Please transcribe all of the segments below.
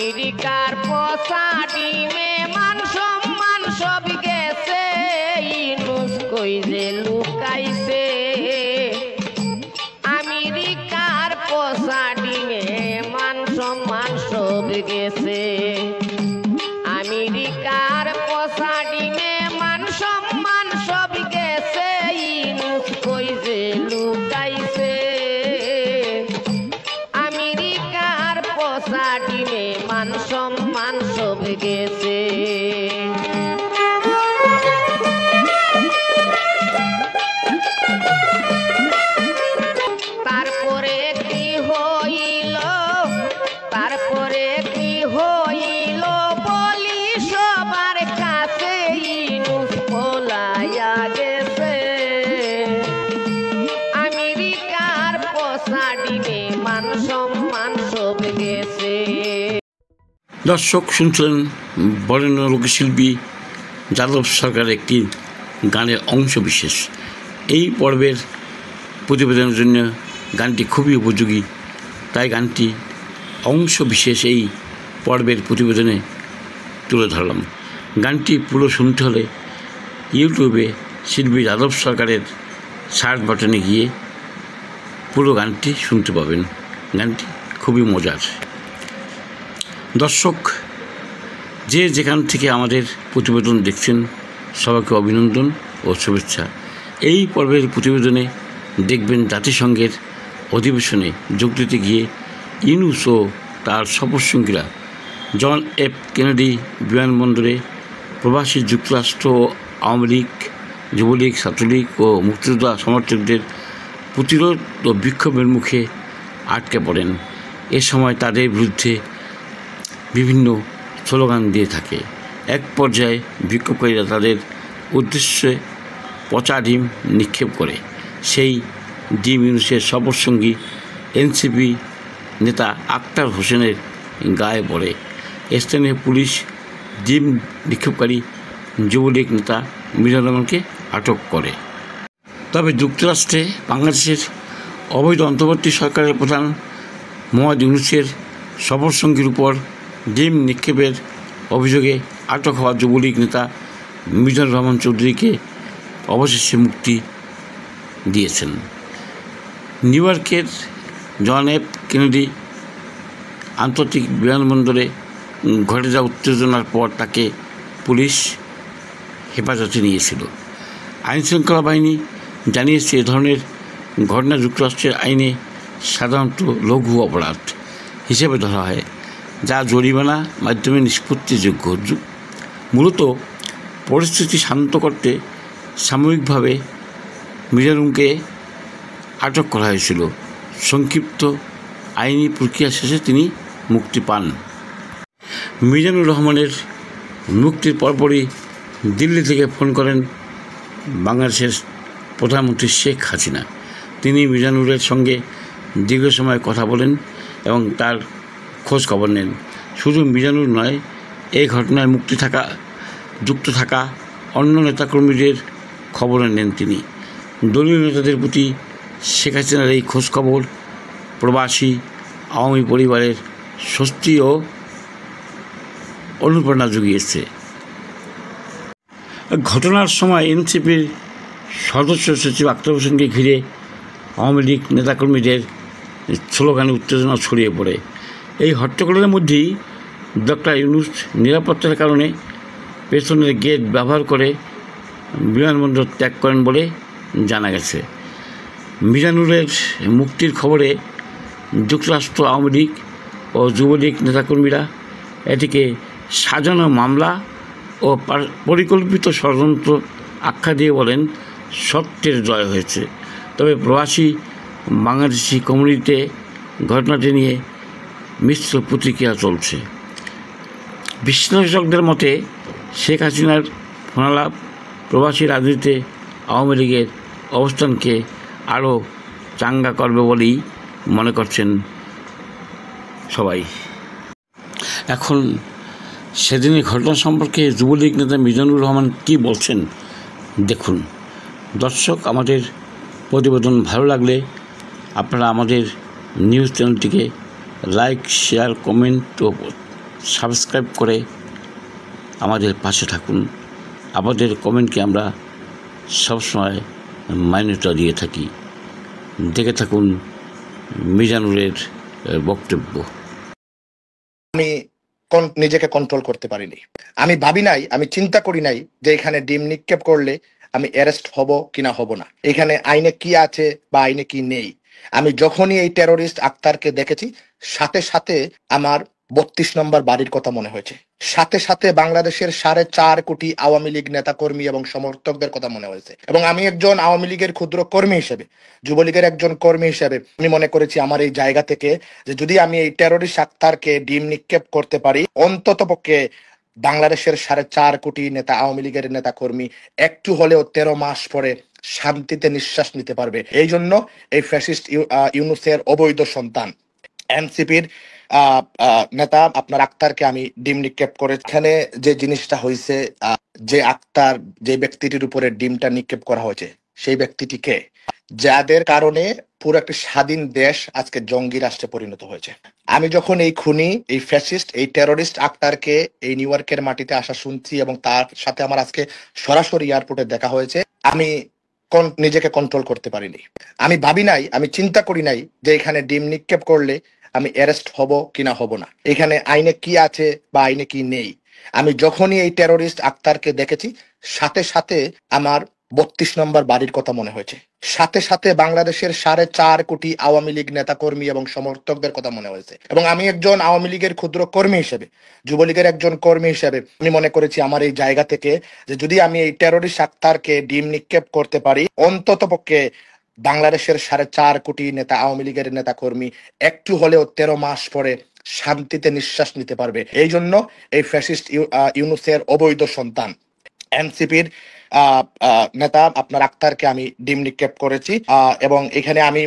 আমেরিকার পোষা ডিমে মান সম্মান সব গেছে, ইনুস কই যে লুকাইছে। আমেরিকার পোষা ডিমে মান সম্মান সব গেছে, আমেরিকার পোষা ডিমে মান সম্মান সব গেছে, ইনুস কই যে লুকাইছে। আমেরিকার পোষা ডিমে মান সম্মান সব গেছে। তারপরে কি হইল, তারপরে কি হইল বলি সবার কাছে, ইনুস পলাইয়া গেছে। আমেরিকার পোষা ডিমে মান সম্মান সব গেছে। দর্শক শুনছিলেন বরেণ্য লোকশিল্পী যাদব সরকারের একটি গানের অংশ বিশেষ। এই পর্বের প্রতিবেদনের জন্য গানটি খুবই উপযোগী, তাই গানটি অংশ বিশেষ এই পর্বের প্রতিবেদনে তুলে ধরলাম। গানটি পুরো শুনতে হলে ইউটিউবে শিল্পী যাদব সরকারের সার্চ বাটনে গিয়ে পুরো গানটি শুনতে পাবেন। গানটি খুবই মজার। দর্শক যে যেখান থেকে আমাদের প্রতিবেদন দেখছেন সবাইকে অভিনন্দন ও শুভেচ্ছা। এই পর্বের প্রতিবেদনে দেখবেন জাতিসংঘের অধিবেশনে যোগ দিতে গিয়ে ইনুস ও তার সফরসঙ্গীরা জন এফ কেনেডি বিমানবন্দরে প্রবাসী যুক্তরাষ্ট্র ও আওয়ামী লীগ, যুবলীগ, ছাত্রলীগ ও মুক্তিযোদ্ধা সমর্থকদের প্রতিরোধ ও বিক্ষোভের মুখে আটকে পড়েন। এ সময় তাদের বিরুদ্ধে বিভিন্ন স্লোগান দিয়ে থাকে। এক পর্যায়ে বিক্ষোভকারীরা তাদের উদ্দেশ্যে পচা ডিম নিক্ষেপ করে। সেই ডিম ইউনুসের সফরসঙ্গী এনসিপি নেতা আক্তার হোসেনের গায়ে পড়ে। স্থানীয় পুলিশ ডিম নিক্ষেপকারী যুবলীগ নেতা মিজানুর রহমানকে আটক করে। তবে যুক্তরাষ্ট্রে বাংলাদেশের অবৈধ অন্তর্বর্তী সরকারের প্রধান মোহাম্মদ ইউনুসের সফরসঙ্গীর উপর ডিম নিক্ষেপের অভিযোগে আটক হওয়া যুবলীগ নেতা মিজানুর রহমান চৌধুরীকে অবশেষে মুক্তি দিয়েছেন। নিউ ইয়র্কের জন এফ কেনেডি আন্তর্জাতিক বিমানবন্দরে ঘটে যাওয়া উত্তেজনার পর তাকে পুলিশ হেফাজতে নিয়েছিল। আইনশৃঙ্খলা বাহিনী জানিয়েছে এ ধরনের ঘটনা যুক্তরাষ্ট্রের আইনে সাধারণত লঘু অপরাধ হিসেবে ধরা হয়, যা জরিমানা মাধ্যমে নিষ্পত্তিযোগ্য। মূলত পরিস্থিতি শান্ত করতে সাময়িকভাবে মিজানুরকে আটক করা হয়েছিল। সংক্ষিপ্ত আইনি প্রক্রিয়া শেষে তিনি মুক্তি পান। মিজানুর রহমানের মুক্তির পরপরই দিল্লি থেকে ফোন করেন বাংলাদেশের প্রধানমন্ত্রী শেখ হাসিনা। তিনি মিজানুরের সঙ্গে দীর্ঘ সময় কথা বলেন এবং তার খোঁজ খবর নেন। শুধু মিজানুর নয়, এই ঘটনায় যুক্ত থাকা অন্য নেতাকর্মীদের খবরও নেন তিনি। দলীয় নেতাদের প্রতি শেখ হাসিনার এই খোঁজখবর প্রবাসী আওয়ামী পরিবারের স্বস্তি ও অনুপ্রেরণা জুগিয়েছে। ঘটনার সময় এনসিপির সদস্য সচিব আক্তার হোসেনকে ঘিরে আওয়ামী লীগ নেতাকর্মীদের স্লোগানে উত্তেজনা ছড়িয়ে পড়ে। এই হট্টগোলের মধ্যেই ডক্টর ইউনুস নিরাপত্তার কারণে পেছনের গেট ব্যবহার করে বিমানবন্দর ত্যাগ করেন বলে জানা গেছে। মিজানুরের মুক্তির খবরে যুক্তরাষ্ট্র আওয়ামী লীগ ও যুবলীগ নেতাকর্মীরা এটিকে সাজানো মামলা ও পরিকল্পিত ষড়যন্ত্র আখ্যা দিয়ে বলেন সত্যের জয় হয়েছে। তবে প্রবাসী বাংলাদেশি কমিউনিটিতে ঘটনাটি নিয়ে মিশ্র প্রতিক্রিয়া চলছে। বিশ্লেষকদের মতে শেখ হাসিনার ফোনালাপ প্রবাসী রাজনীতিতে আওয়ামী লীগের অবস্থানকে আরও চাঙ্গা করবে বলেই মনে করছেন সবাই। এখন সেদিনের ঘটনা সম্পর্কে যুবলীগ নেতা মিজানুর রহমান কী বলছেন দেখুন। দর্শক, আমাদের প্রতিবেদন ভালো লাগলে আপনারা আমাদের নিউজ চ্যানেলটিকে লাইক, শেয়ার, কমেন্ট ও সাবস্ক্রাইব করে আমাদের পাশে থাকুন। আমাদের কমেন্টকে আমরা সবসময় মান্যতা দিয়ে থাকি। দেখে থাকুন মিজানুরের বক্তব্য। আমি নিজেকে কন্ট্রোল করতে পারিনি। আমি ভাবি নাই, আমি চিন্তা করি নাই যে এখানে ডিম নিক্ষেপ করলে আমি অ্যারেস্ট হব কিনা হব না, এখানে আইনে কি আছে বা আইনে কি নেই। আমি যখনই এই টেরোরিস্ট আক্তারকে দেখেছি, সাথে সাথে আমার 32 নম্বর বাড়ির কথা মনে হয়েছে, সাথে সাথে বাংলাদেশের 4.5 কোটি আওয়ামী লীগ নেতা কর্মী এবং সমর্থকদের কথা মনে হয়েছে। এবং আমি একজন আওয়ামী লীগের ক্ষুদ্র কর্মী হিসেবে, যুবলীগের একজন কর্মী হিসেবে আমি মনে করেছি আমার এই জায়গা থেকে যে যদি আমি এই টেরোরিস্ট আক্তারকে ডিম নিক্ষেপ করতে পারি, অন্তত পক্ষে বাংলাদেশের 4.5 কোটি নেতা আওয়ামী লীগের নেতা কর্মী একটু হলেও 13 মাস পরে শান্তিতে নিঃশ্বাস নিতে পারবে। এই জন্য এই ফ্যাসিস্ট ইউনূসের অবৈধ সন্তান এনসিপির নেতা আপনার আক্তারকে আমি ডিম নিক্ষেপ করে। এখানে যে জিনিসটা হয়েছে, যে আক্তার, যে ব্যক্তিটির উপরে ডিমটা নিক্ষেপ করা হয়েছে, সেই ব্যক্তিটিকে যাদের কারণে পুরো একটা স্বাধীন দেশ আজকে জঙ্গি রাষ্ট্রে পরিণত হয়েছে। আমি যখন এই খুনি, এই ফ্যাসিস্ট, এই টেরোরিস্ট আক্তারকে এই নিউ ইয়র্কের মাটিতে আসা শুনছি এবং তার সাথে আমার আজকে সরাসরি এয়ারপোর্টে দেখা হয়েছে, আমি নিজেকে কন্ট্রোল করতে পারিনি। আমি ভাবি নাই, আমি চিন্তা করি নাই যে এখানে ডিম নিক্ষেপ করলে আমি অ্যারেস্ট হব কিনা হব না, এখানে আইনে কি আছে বা আইনে কি নেই। আমি যখনই এই টেরোরিস্ট আক্তারকে দেখেছি, সাথে সাথে আমার 32 নম্বর বাড়ির কথা মনে হয়েছে, সাথে সাথে বাংলাদেশের 4.5 কোটি আওয়ামী লীগ নেতা কর্মী এবং সমর্থকদের কথা মনে হয়েছে। এবং আমি একজন আওয়ামী লীগের ক্ষুদ্র কর্মী হিসেবে, যুবলীগের একজন কর্মী হিসেবে আমি মনে করেছি আমার এই জায়গা থেকে যে যদি আমি এই টেরোরিস্ট আক্তারকে ডিম নিক্ষেপ করতে পারি, অন্তত পক্ষে বাংলাদেশের 4.5 কোটি নেতা আওয়ামী লীগের নেতা কর্মী একটু হলেও 13 মাস পরে শান্তিতে নিঃশ্বাস নিতে পারবে। এই জন্য এই ফ্যাসিস্ট ইউনূসের অবৈধ সন্তান এনসিপির নেতা আপনার আক্তারকে আমি ডিম নিক্ষেপ করেছি। এবং এখানে আমি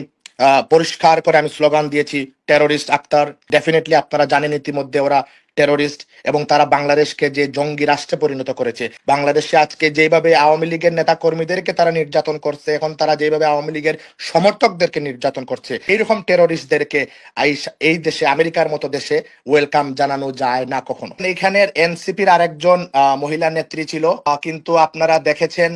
পরিষ্কার করে আমি স্লোগান দিয়েছি, টেরোরিস্ট আক্তার ডেফিনেটলি, আপনারা জানেন ইতিমধ্যে ওরা টেরোরিস্ট এবং তারা বাংলাদেশকে যে জঙ্গি রাষ্ট্রে পরিণত করেছে। বাংলাদেশে আজকে যেভাবে আওয়ামী লীগের নেতা কর্মীদেরকে তারা নির্যাতন করছে, এখন তারা যেভাবে আওয়ামী লীগের সমর্থকদেরকে নির্যাতন করছে, এইরকম টেরোরিস্টদেরকে এই দেশে, আমেরিকার মতো দেশে ওয়েলকাম জানানো যায় না কখনো। এখানের এনসিপির আরেকজন মহিলা নেত্রী ছিল, কিন্তু আপনারা দেখেছেন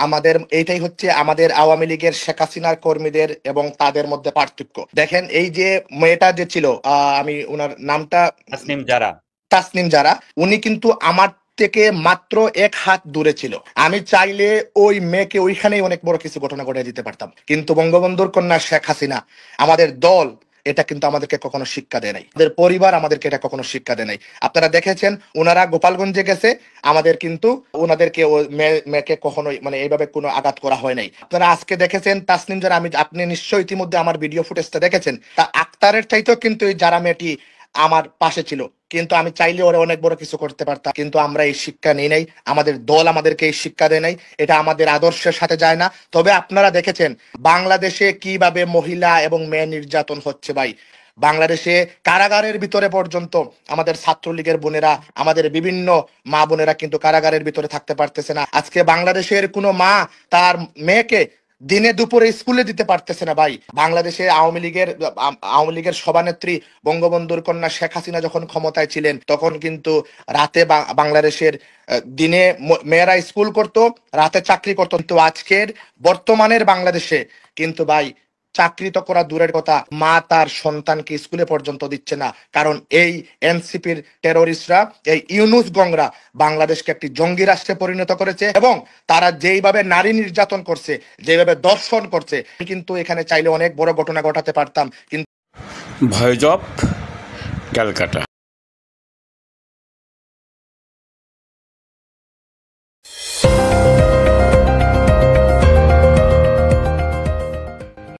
আমাদের এইটাই হচ্ছে আমাদের আওয়ামী লীগের শেখ হাসিনার কর্মীদের এবং তাদের মধ্যে পার্থক্য। দেখেন এই যে মেয়েটা যে ছিল, আমি ওনার নামটা তাসনিম জারা, উনি কিন্তু আমার থেকে মাত্র 1 হাত দূরে ছিল। আমি চাইলে ওই মেয়েকে ওইখানেই অনেক বড় কিছু ঘটনা ঘটিয়ে দিতে পারতাম, কিন্তু বঙ্গবন্ধুর কন্যা শেখ হাসিনা, আমাদের দল এটা কিন্তু আমাদেরকে কখনো শিক্ষা দেয় নাই, আমাদের পরিবার আমাদেরকে এটা কখনো শিক্ষা দেয় নাই। আপনারা দেখেছেন ওনারা গোপালগঞ্জে গেছে, আমাদের কিন্তু ওনাদেরকে মেয়েকে কখনোই মানে এইভাবে কোনো আঘাত করা হয় নাই। আপনারা আজকে দেখেছেন তাসনিম জারা, আপনি নিশ্চয়ই ইতিমধ্যে আমার ভিডিও ফুটেজটা দেখেছেন, তা আক্তারের চাইতেও কিন্তু এই জারা মেয়েটি আমার পাশে ছিল, কিন্তু আমি চাইলে ওরা অনেক বড় কিছু করতে পারতাম, কিন্তু আমরা এই শিক্ষা নেই নাই, আমাদের দল আমাদেরকে এই শিক্ষা দেয় নাই, এটা আমাদের আদর্শের সাথে যায় না। তবে আপনারা দেখেছেন বাংলাদেশে কিভাবে মহিলা এবং মেয়ে নির্যাতন হচ্ছে ভাই। বাংলাদেশে কারাগারের ভিতরে পর্যন্ত আমাদের ছাত্রলীগের বোনেরা, আমাদের বিভিন্ন মা বোনেরা কিন্তু কারাগারের ভিতরে থাকতে পারতেছে না। আজকে বাংলাদেশের কোনো মা তার মেয়েকে দিনে দুপুরে স্কুলে দিতে পারতেছে না ভাই। বাংলাদেশে আওয়ামী লীগের সভানেত্রী বঙ্গবন্ধুর কন্যা শেখ হাসিনা যখন ক্ষমতায় ছিলেন, তখন কিন্তু রাতে বাংলাদেশের দিনে মেয়েরা স্কুল করত, রাতে চাকরি করত। কিন্তু আজকের বর্তমানের বাংলাদেশে কিন্তু ভাই চাকরি তো করা দূরের কথা, মা তার সন্তানকে স্কুলে পর্যন্ত দিচ্ছে না, কারণ এই এনসিপির টেরোরিস্টরা, এই ইউনূস গংরা বাংলাদেশকে একটি জঙ্গি রাষ্ট্রে পরিণত করেছে। এবং তারা যেইভাবে নারী নির্যাতন করছে, যেভাবে দর্শন করছে, কিন্তু এখানে চাইলে অনেক বড় ঘটনা ঘটাতে পারতাম। কিন্তু ভয়েস অফ ক্যালকাটা।